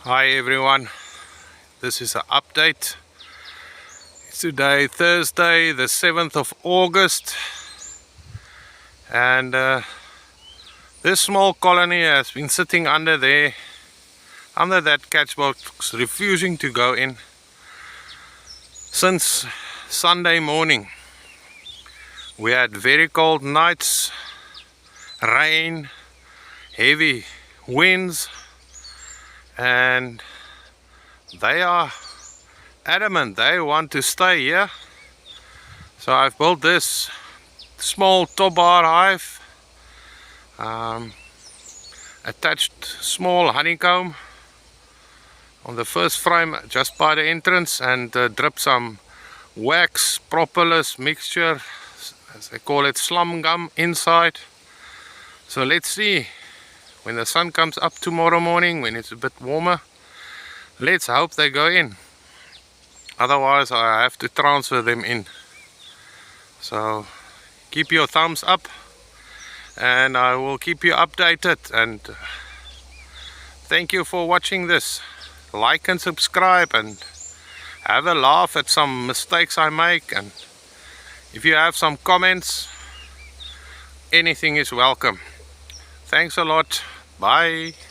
Hi everyone, this is an update. It's today Thursday the 7th of August, and this small colony has been sitting under that catch box, refusing to go in since Sunday morning. We had very cold nights, rain, heavy winds, and they are adamant they want to stay here. So I've built this small Topbar hive, attached small honeycomb on the first frame just by the entrance, and drip some wax propolis mixture, as they call it, slum gum, inside. So let's see, when the sun comes up tomorrow morning, when it's a bit warmer, let's hope they go in. Otherwise I have to transfer them in. So keep your thumbs up and I will keep you updated, and thank you for watching this. Like and subscribe and have a laugh at some mistakes I make, and if you have some comments, anything is welcome. Thanks a lot. Bye.